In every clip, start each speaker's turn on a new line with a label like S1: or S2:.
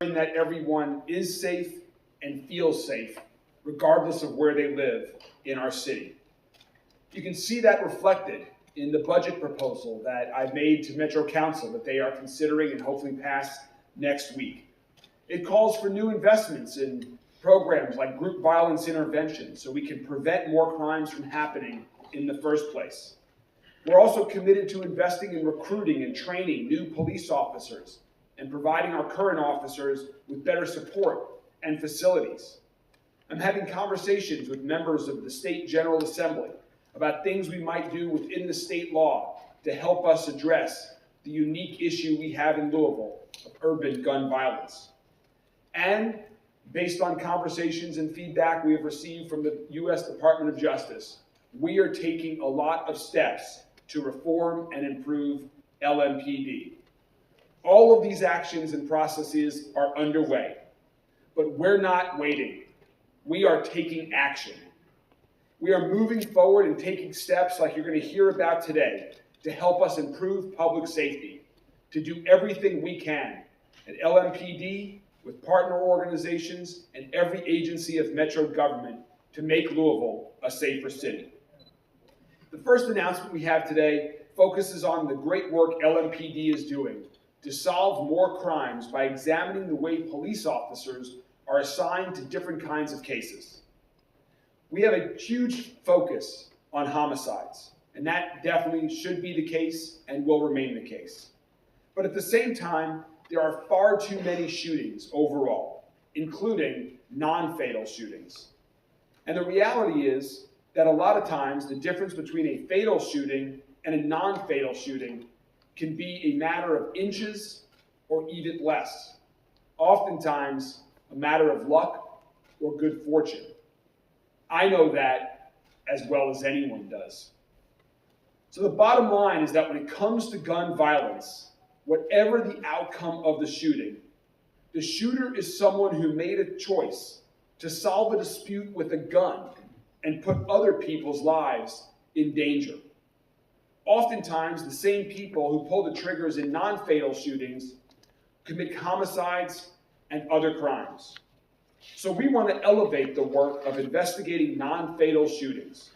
S1: that everyone is safe and feels safe, regardless of where they live in our city. You can see that reflected in the budget proposal that I've made to Metro Council that they are considering and hopefully pass next week. It calls for new investments in programs like group violence intervention so we can prevent more crimes from happening in the first place. We're also committed to investing in recruiting and training new police officers and providing our current officers with better support and facilities. I'm having conversations with members of the State General Assembly about things we might do within the state law to help us address the unique issue we have in Louisville of urban gun violence. And based on conversations and feedback we have received from the U.S. Department of Justice, we are taking a lot of steps to reform and improve LMPD. All of these actions and processes are underway, but we're not waiting. We are taking action. We are moving forward and taking steps like you're going to hear about today to help us improve public safety, to do everything we can at LMPD with partner organizations and every agency of Metro government to make Louisville a safer city. The first announcement we have today focuses on the great work LMPD is doing to solve more crimes by examining the way police officers are assigned to different kinds of cases. We have a huge focus on homicides, and that definitely should be the case and will remain the case. But at the same time, there are far too many shootings overall, including non-fatal shootings. And the reality is that a lot of times the difference between a fatal shooting and a non-fatal shooting can be a matter of inches or even less. Oftentimes, a matter of luck or good fortune. I know that as well as anyone does. So the bottom line is that when it comes to gun violence, whatever the outcome of the shooter is someone who made a choice to solve a dispute with a gun and put other people's lives in danger. Oftentimes, the same people who pull the triggers in non-fatal shootings commit homicides and other crimes. So we want to elevate the work of investigating non-fatal shootings.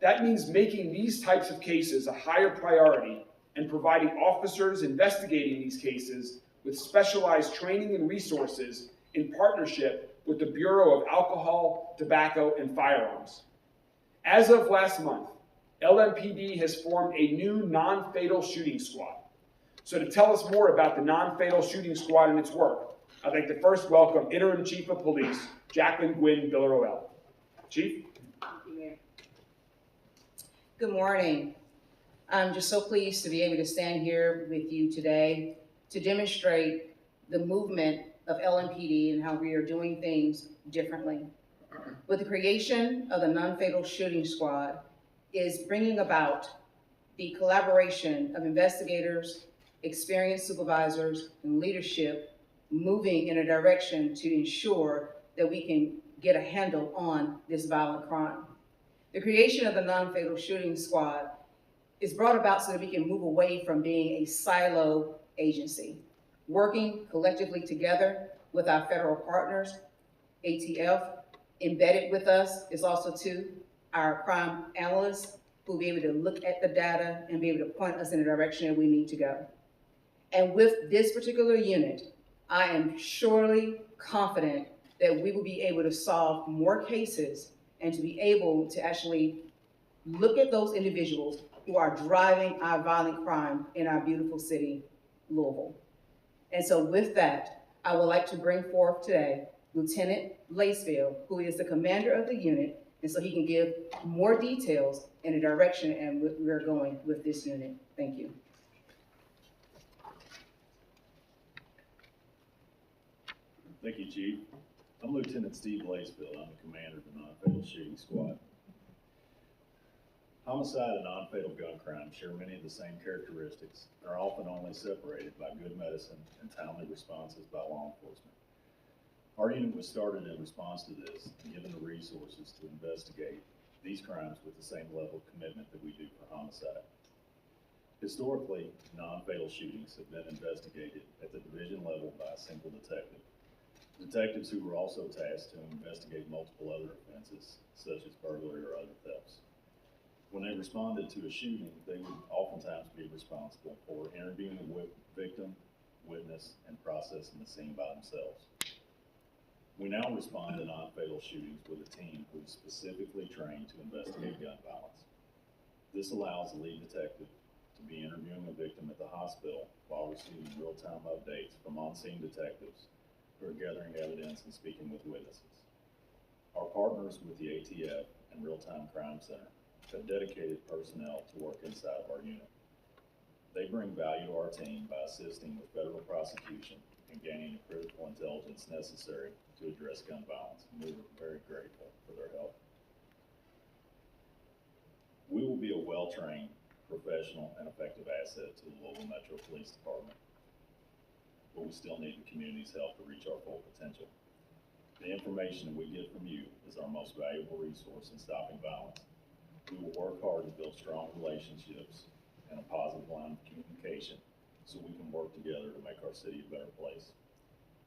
S1: That means making these types of cases a higher priority and providing officers investigating these cases with specialized training and resources in partnership with the Bureau of Alcohol, Tobacco, and Firearms. As of last month, LMPD has formed a new non-fatal shooting squad. So to tell us more about the non-fatal shooting squad and its work, I'd like to first welcome Interim Chief of Police, Jacquelyn Gwinn-Villaroel. Chief?
S2: Thank you, Mayor. Good morning. I'm just so pleased to be able to stand here with you today to demonstrate the movement of LMPD and how we are doing things differently. With the creation of the non-fatal shooting squad is bringing about the collaboration of investigators, experienced supervisors, and leadership moving in a direction to ensure that we can get a handle on this violent crime. The creation of the non-fatal shooting squad is brought about so that we can move away from being a silo agency, working collectively together with our federal partners, ATF. Embedded with us is also our crime analysts who will be able to look at the data and be able to point us in the direction that we need to go. And with this particular unit, I am surely confident that we will be able to solve more cases and to be able to actually look at those individuals who are driving our violent crime in our beautiful city, Louisville. And so with that, I would like to bring forth today Lieutenant Lacefield, who is the commander of the unit, and so he can give more details in the direction and where we're going with this unit. Thank you.
S3: Thank you, Chief. I'm Lieutenant Steve Lacefield. I'm the commander of the non-fatal shooting squad. Homicide and non-fatal gun crimes share many of the same characteristics and are often only separated by good medicine and timely responses by law enforcement. Our unit was started in response to this and given the resources to investigate these crimes with the same level of commitment that we do for homicide. Historically, non-fatal shootings have been investigated at the division level by a single detective, Detectives who were also tasked to investigate multiple other offenses, such as burglary or other thefts. When they responded to a shooting, they would oftentimes be responsible for interviewing the victim, witness, and processing the scene by themselves. We now respond to non-fatal shootings with a team who is specifically trained to investigate gun violence. This allows the lead detective to be interviewing a victim at the hospital while receiving real-time updates from on-scene detectives who are gathering evidence and speaking with witnesses. Our partners with the ATF and Real-Time Crime Center have dedicated personnel to work inside of our unit. They bring value to our team by assisting with federal prosecution and gaining the critical intelligence necessary to address gun violence, and we are very grateful for their help. We will be a well-trained, professional, and effective asset to the Louisville Metro Police Department, but we still need the community's help to reach our full potential. The information that we get from you is our most valuable resource in stopping violence. We will work hard to build strong relationships and a positive line of communication so we can work together to make our city a better place.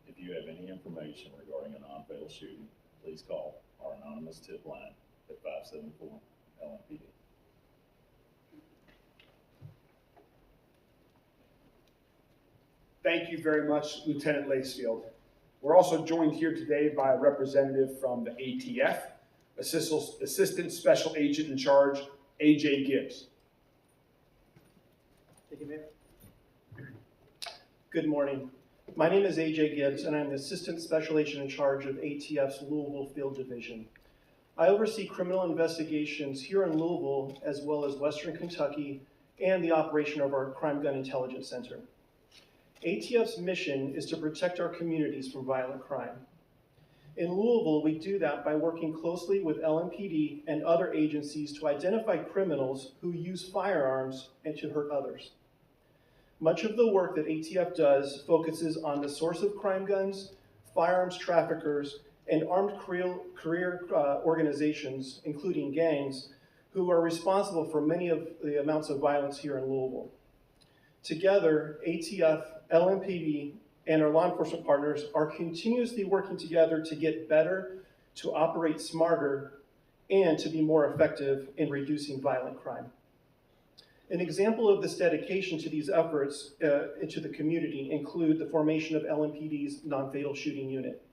S3: If you have any information regarding a non-fatal shooting, please call our anonymous tip line at 574 LMPD.
S1: Thank you very much, Lieutenant Lacefield. We're also joined here today by a representative from the ATF, Assistant Special Agent in Charge, A.J. Gibbs.
S4: Thank you, Mayor. Good morning. My name is A.J. Gibbs, and I'm the Assistant Special Agent in Charge of ATF's Louisville Field Division. I oversee criminal investigations here in Louisville, as well as Western Kentucky, and the operation of our Crime Gun Intelligence Center. ATF's mission is to protect our communities from violent crime. In Louisville, we do that by working closely with LMPD and other agencies to identify criminals who use firearms and to hurt others. Much of the work that ATF does focuses on the source of crime guns, firearms traffickers, and armed career organizations, including gangs, who are responsible for many of the amounts of violence here in Louisville. Together, ATF, LMPD, and our law enforcement partners are continuously working together to get better, to operate smarter, and to be more effective in reducing violent crime. An example of this dedication to these efforts into the community include the formation of LMPD's non-fatal shooting unit.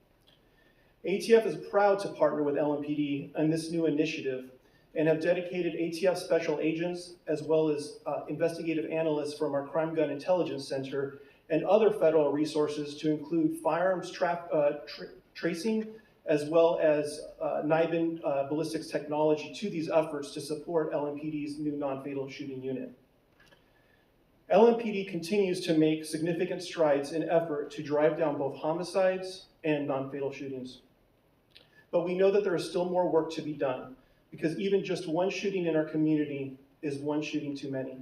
S4: ATF is proud to partner with LMPD on this new initiative and have dedicated ATF special agents as well as investigative analysts from our Crime Gun Intelligence Center and other federal resources to include firearms tracing as well as NIBIN ballistics technology to these efforts to support LMPD's new non-fatal shooting unit. LMPD continues to make significant strides in effort to drive down both homicides and non-fatal shootings. But we know that there is still more work to be done, because even just one shooting in our community is one shooting too many.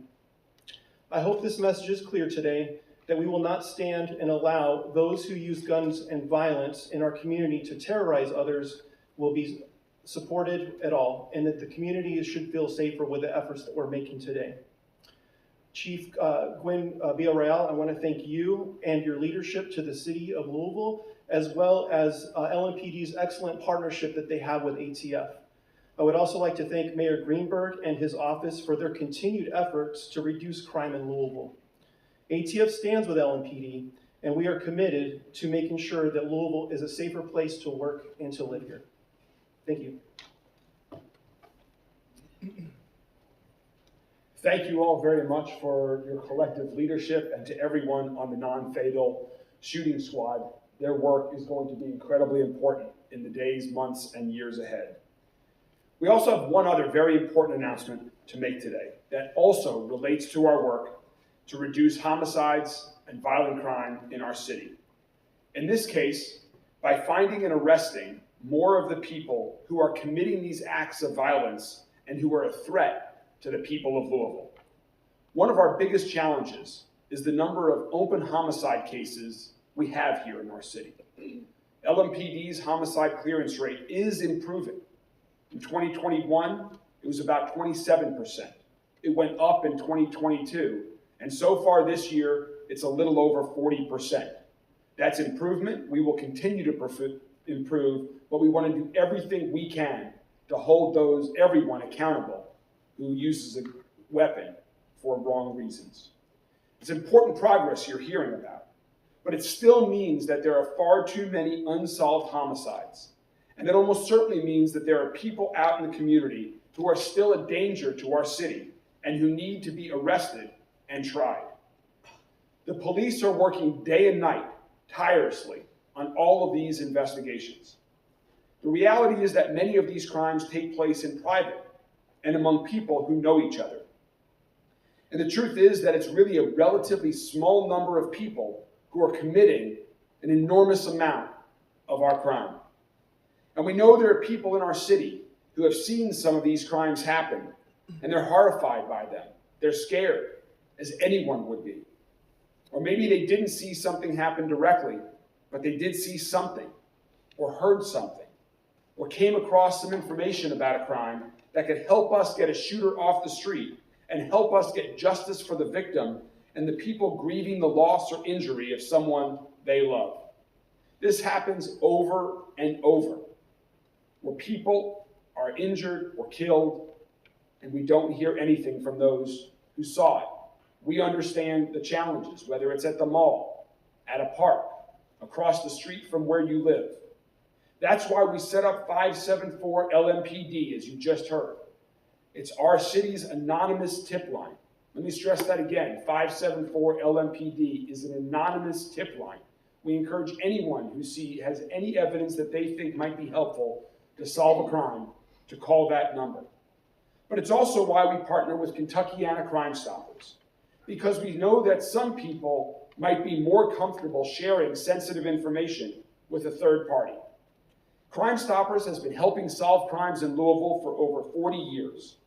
S4: I hope this message is clear today, that we will not stand and allow those who use guns and violence in our community to terrorize others will be supported at all, and that the community should feel safer with the efforts that we're making today. Chief Gwinn-Villaroel, I want to thank you and your leadership to the city of Louisville, as well as LMPD's excellent partnership that they have with ATF. I would also like to thank Mayor Greenberg and his office for their continued efforts to reduce crime in Louisville. ATF stands with LMPD, and we are committed to making sure that Louisville is a safer place to work and to live here. Thank you.
S1: Thank you all very much for your collective leadership, and to everyone on the non-fatal shooting squad. Their work is going to be incredibly important in the days, months, and years ahead. We also have one other very important announcement to make today that also relates to our work to reduce homicides and violent crime in our city. In this case, by finding and arresting more of the people who are committing these acts of violence and who are a threat to the people of Louisville. One of our biggest challenges is the number of open homicide cases we have here in our city. LMPD's homicide clearance rate is improving. In 2021, it was about 27%. It went up in 2022, and so far this year, it's a little over 40%. That's improvement. We will continue to improve, but we want to do everything we can to hold everyone accountable who uses a weapon for wrong reasons. It's important progress you're hearing about, but it still means that there are far too many unsolved homicides. And it almost certainly means that there are people out in the community who are still a danger to our city and who need to be arrested and tried. The police are working day and night, tirelessly, on all of these investigations. The reality is that many of these crimes take place in private and among people who know each other. And the truth is that it's really a relatively small number of people who are committing an enormous amount of our crime. And we know there are people in our city who have seen some of these crimes happen, and they're horrified by them. They're scared, as anyone would be. Or maybe they didn't see something happen directly, but they did see something, or heard something, or came across some information about a crime that could help us get a shooter off the street and help us get justice for the victim and the people grieving the loss or injury of someone they love. This happens over and over, where people are injured or killed, and we don't hear anything from those who saw it. We understand the challenges, whether it's at the mall, at a park, across the street from where you live. That's why we set up 574 LMPD, as you just heard. It's our city's anonymous tip line. Let me stress that again. 574 LMPD is an anonymous tip line. We encourage anyone who has any evidence that they think might be helpful to solve a crime to call that number. But it's also why we partner with Kentuckiana Crime Stoppers, because we know that some people might be more comfortable sharing sensitive information with a third party. Crime Stoppers has been helping solve crimes in Louisville for over 40 years.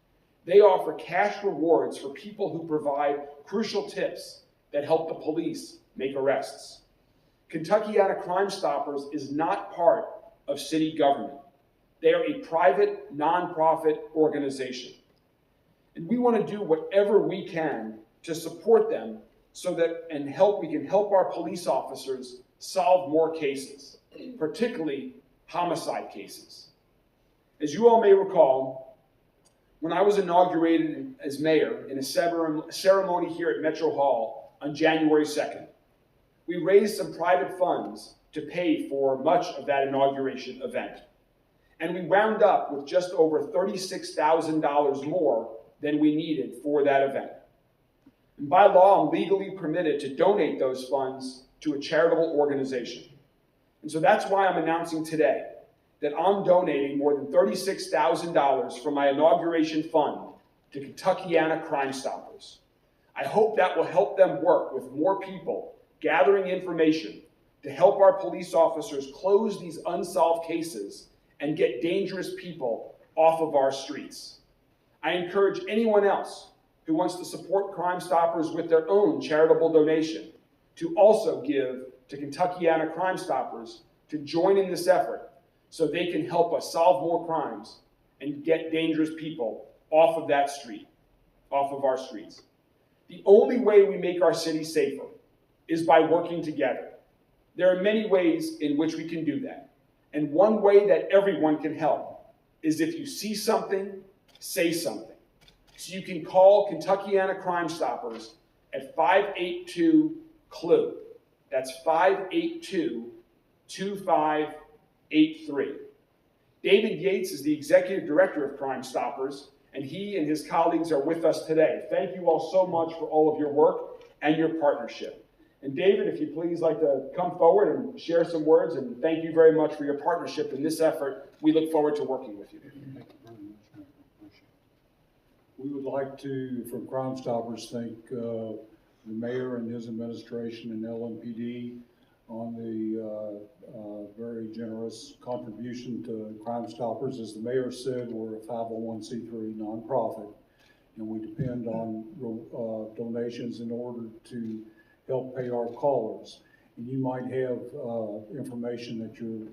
S1: They offer cash rewards for people who provide crucial tips that help the police make arrests. Kentuckiana Crime Stoppers is not part of city government. They are a private, nonprofit organization. And we want to do whatever we can to support them so that we can help our police officers solve more cases, particularly homicide cases. As you all may recall, when I was inaugurated as mayor in a ceremony here at Metro Hall on January 2nd, we raised some private funds to pay for much of that inauguration event. And we wound up with just over $36,000 more than we needed for that event. And by law, I'm legally permitted to donate those funds to a charitable organization. And so that's why I'm announcing today that I'm donating more than $36,000 from my inauguration fund to Kentuckiana Crime Stoppers. I hope that will help them work with more people gathering information to help our police officers close these unsolved cases and get dangerous people off of our streets. I encourage anyone else who wants to support Crime Stoppers with their own charitable donation to also give to Kentuckiana Crime Stoppers to join in this effort so they can help us solve more crimes and get dangerous people off of that street, off of our streets. The only way we make our city safer is by working together. There are many ways in which we can do that. And one way that everyone can help is if you see something, say something. So you can call Kentuckiana Crime Stoppers at 582-CLUE. That's 582-2583. David Yates is the Executive Director of Crime Stoppers, and he and his colleagues are with us today. Thank you all so much for all of your work and your partnership. And David, if you'd please like to come forward and share some words, and thank you very much for your partnership in this effort. We look forward to working with you.
S5: Thank you very much. We would like to, from Crime Stoppers, thank the mayor and his administration and LMPD on the very generous contribution to Crime Stoppers. As the mayor said, we're a 501c3 nonprofit, and we depend on donations in order to help pay our callers. And you might have information that you're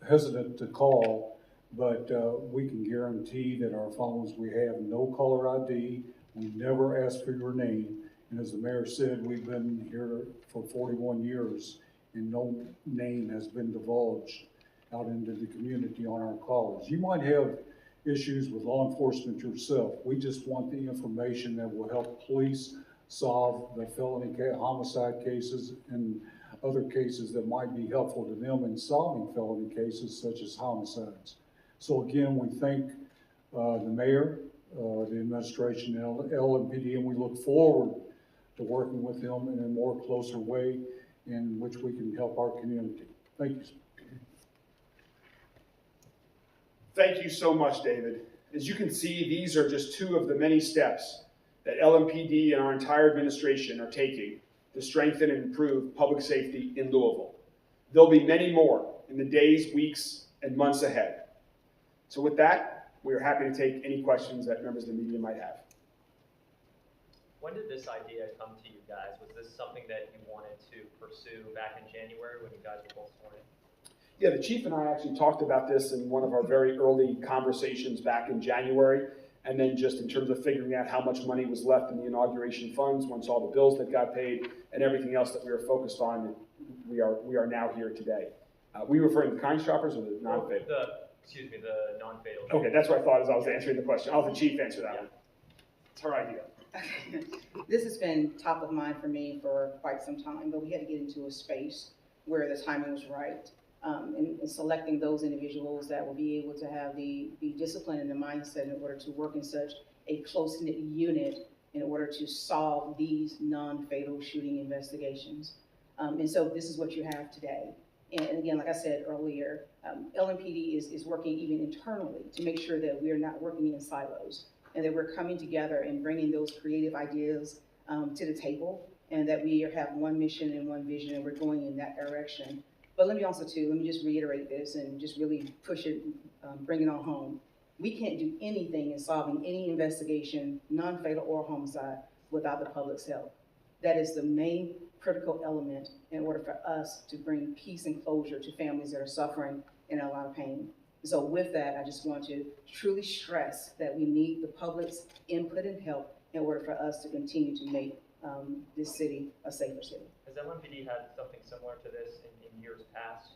S5: hesitant to call, but we can guarantee that our phones, we have no caller ID, we never ask for your name, And as the mayor said, we've been here for 41 years and no name has been divulged out into the community on our calls. You might have issues with law enforcement yourself. We just want the information that will help police solve the felony homicide cases and other cases that might be helpful to them in solving felony cases such as homicides. So again, we thank the mayor, the administration, and LMPD, and we look forward to working with them in a more closer way in which we can help our community. Thank you.
S1: Thank you so much, David. As you can see, these are just two of the many steps that LMPD and our entire administration are taking to strengthen and improve public safety in Louisville. There'll be many more in the days, weeks, and months ahead. So with that, we are happy to take any questions that members of the media might have.
S6: When did this idea come to you guys? Was this something that you wanted to pursue back in January when you guys were both sworn in?
S1: Yeah, the chief and I actually talked about this in one of our very early conversations back in January. And then just in terms of figuring out how much money was left in the inauguration funds, once all the bills that got paid and everything else that we were focused on, we are now here today. We referring to the Crime Stoppers or the non-fatal?
S6: The non-fatal.
S1: Okay, that's what I thought as I was answering the question. I'll have the chief answer that one. It's her idea.
S2: This has been top of mind for me for quite some time, but we had to get into a space where the timing was right. And selecting those individuals that will be able to have the discipline and the mindset in order to work in such a close-knit unit in order to solve these non-fatal shooting investigations. And so this is what you have today. And again, like I said earlier, LMPD is working even internally to make sure that we are not working in silos and that we're coming together and bringing those creative ideas to the table, and that we have one mission and one vision and we're going in that direction. But let me just reiterate this and just really push it, bring it on home. We can't do anything in solving any investigation, non-fatal or homicide, without the public's help. That is the main critical element in order for us to bring peace and closure to families that are suffering and in a lot of pain. So with that, I just want to truly stress that we need the public's input and help in order for us to continue to make this city a safer city.
S6: Has LMPD had something similar to this in years past?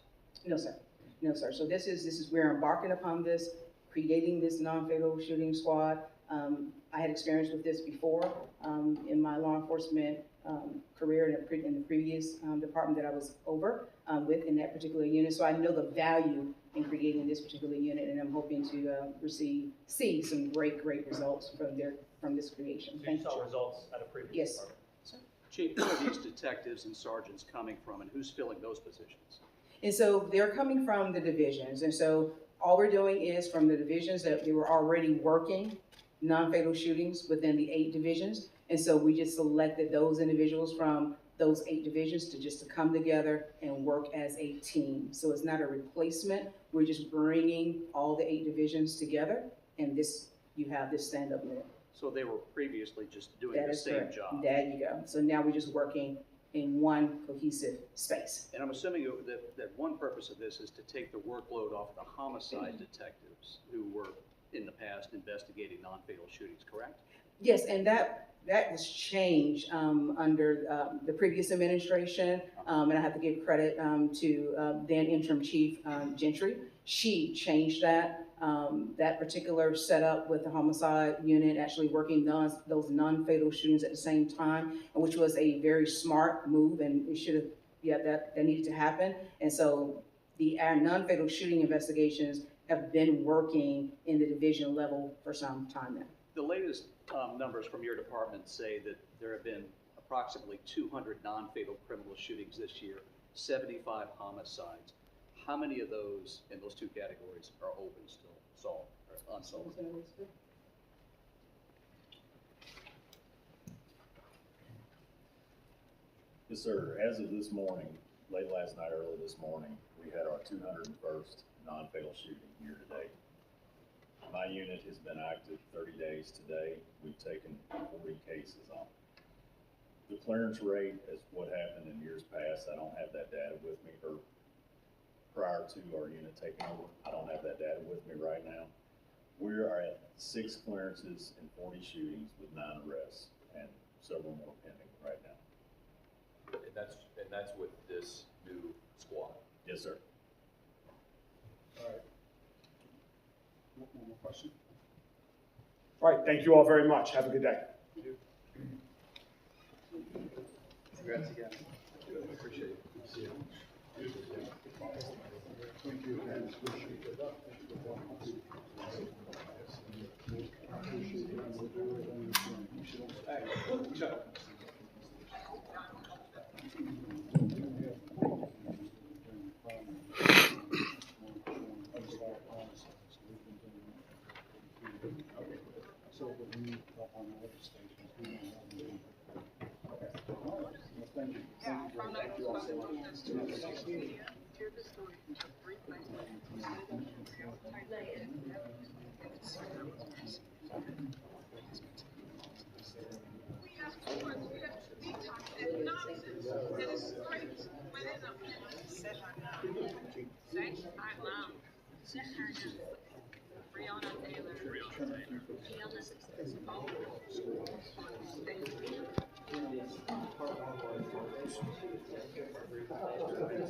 S2: No, sir. No, sir. So this is we're embarking upon this, creating this non-fatal shooting squad. I had experience with this before in my law enforcement career in the previous department that I was over with in that particular unit. So I know the value in creating this particular unit, and I'm hoping to see some great results from this creation.
S6: So you saw results at a previous
S2: Yes.
S6: department?
S7: Chief, who are these detectives and sergeants coming from, and who's filling those positions?
S2: And so they're coming from the divisions. And so all we're doing is from the divisions that they were already working non-fatal shootings within the 8 divisions. And so we just selected those individuals from those 8 divisions to come together and work as a team. So it's not a replacement. We're just bringing all the 8 divisions together, and you have this stand-up unit.
S7: So they were previously just doing
S2: That
S7: the
S2: is
S7: same
S2: correct.
S7: job?
S2: There you go. So now we're just working in one cohesive space.
S7: And I'm assuming that one purpose of this is to take the workload off the homicide detectives who were in the past investigating non-fatal shootings, correct?
S2: Yes, and that was changed under the previous administration, and I have to give credit to then Interim Chief Gentry. She changed that particular setup with the homicide unit, actually working those non-fatal shootings at the same time, which was a very smart move, and it should have, that needed to happen. And so our non-fatal shooting investigations have been working in the division level for some time now.
S7: The latest numbers from your department say that there have been approximately 200 non-fatal criminal shootings this year, 75 homicides. How many of those in those 2 categories are open still, solved or unsolved?
S3: Yes, sir. As of this morning, late last night, early this morning, we had our 201st non-fatal shooting year to date. My unit has been active 30 days today. We've taken 40 cases on. The clearance rate is what happened in years past. I don't have that data with me, or prior to our unit taking over. I don't have that data with me right now. We are at 6 clearances and 40 shootings with 9 arrests. And several more pending right now.
S8: And that's with this new squad.
S3: Yes, sir.
S5: All right. One more question?
S1: All right, thank you all very much. Have a good day.
S7: Congrats again. Appreciate it.
S5: Thank you. So, but we need help on the other stations. We don't have any. Okay. All right. Well, thank you. Thank you all so much.
S9: Brianna Taylor. Brianna.